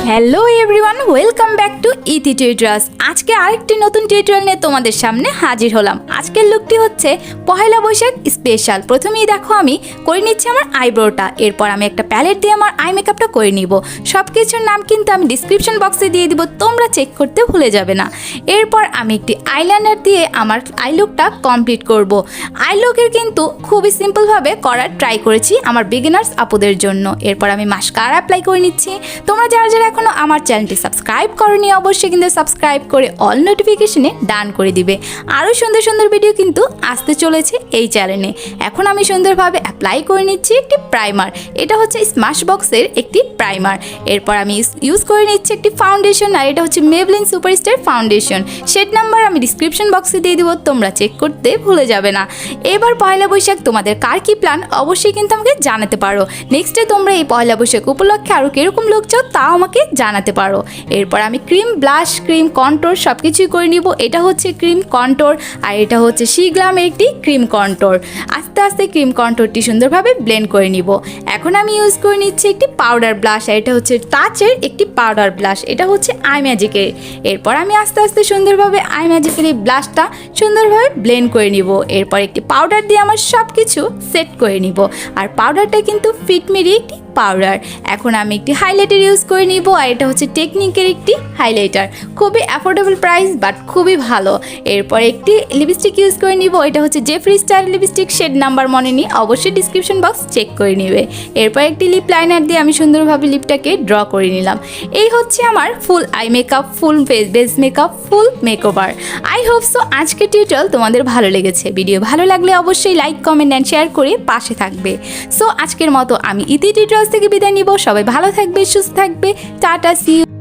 Hello everyone, welcome back to EtiTutorials। আজকে আরেকটি নতুন টিউটোরিয়াল নিয়ে তোমাদের সামনে হাজির হলাম। আজকের লুকটি হচ্ছে পহেলা বৈশাখ স্পেশাল। প্রথমেই দেখো আমি করে নিচ্ছি আমার আইব্রোটা, এরপর আমি একটা প্যালেট দিয়ে আমার আই মেকআপটা করে নিব। সব কিছুর নাম কিন্তু আমি ডিসক্রিপশন বক্সে দিয়ে দিব, তোমরা চেক করতে ভুলে যাবে না। এরপর আমি একটি আইলাইনার দিয়ে আমার আই লুকটা কমপ্লিট করব। আই লুকের কিন্তু খুবই সিম্পলভাবে করার ট্রাই করেছি আমার বিগিনার্স আপুদের জন্য। এরপর আমি মাস্কারা অ্যাপ্লাই করে নিচ্ছি। তোমরা যারা যারা এখনো আমার চ্যানেলটি সাবস্ক্রাইব করোনি অবশ্যই কিন্তু সাবস্ক্রাইব করে অল নোটিফিকেশনে ডান করে দিবে। আরও সুন্দর সুন্দর ভিডিও কিন্তু আসতে চলেছে এই চ্যানেলে। এখন আমি সুন্দরভাবে অ্যাপ্লাই করে নিচ্ছি একটি প্রাইমার। এটা হচ্ছে স্ম্যাশ বক্সের একটি প্রাইমার। এরপর আমি ইউজ করে নিচ্ছি একটি ফাউন্ডেশন, আর এটা হচ্ছে Maybelline superstar foundation. Shade number আমি ডিসক্রিপশন বক্সে দিয়ে দিব, তোমরা চেক করতে ভুলে যাবে না। এবার পয়লা বৈশাখ তোমাদের কার কি প্ল্যান অবশ্যই কিন্তু আমাকে জানাতে পারো। নেক্সটে তোমরা এই পয়লা বৈশাখ উপলক্ষে আরও কীরকম লুক চাও তাও আমাকে জানাতে পারো। এরপর আমি ক্রিম ব্লাশ, ক্রিম কন্ট্রোর সব কিছুই করে নিব। এটা হচ্ছে ক্রিম কন্ট্রোর, আর এটা হচ্ছে শিগ্লামের একটি ক্রিম কন্ট্রোর। আস্তে আস্তে ক্রিম কন্ট্রোরটি সুন্দরভাবে ব্লেন্ড করে নিব। এখন আমি ইউজ করে নিচ্ছি একটি পাউডার ব্লাশ, আর এটা হচ্ছে টাচের একটি পাউডার ব্লাশ। এটা হচ্ছে আই ম্যাজিকের। এরপর আমি আস্তে আস্তে সুন্দরভাবে আই ম্যাজিকের এই ব্লাশটা সুন্দরভাবে ব্লেন্ড করে নিব। এরপর একটি পাউডার দিয়ে আমার সব কিছু সেট করে নিব, আর পাউডারটা কিন্তু ফিটমিরি একটি পাউডার। এখন আমি একটি হাইলাইটার ইউজ করে নিব, আর এটা হচ্ছে টেকনিকের একটি হাইলাইটার। খুবই অ্যাফোর্ডেবল প্রাইস বাট খুবই ভালো। এরপর একটি লিপস্টিক ইউজ করে নিব, এটা হচ্ছে Jeffree style lipstick, shade number মনে নিই, অবশ্যই ডিসক্রিপশন বক্স চেক করে নেবে। এরপর একটি লিপ লাইনার দিয়ে আমি সুন্দরভাবে লিপটাকে ড্র করে নিলাম। এই হচ্ছে আমার full eye makeup, full base makeup, full makeover. I hope so আজকের টিউটোরিয়াল তোমাদের ভালো লেগেছে। ভিডিও ভালো লাগলে অবশ্যই লাইক, কমেন্ট অ্যান্ড শেয়ার করে পাশে থাকবে। সো আজকের মতো আমি EtiTutorials থেকে বিদায় নিব। সবাই ভালো থাকবে, সুস্থ থাকবে। Tata, see you.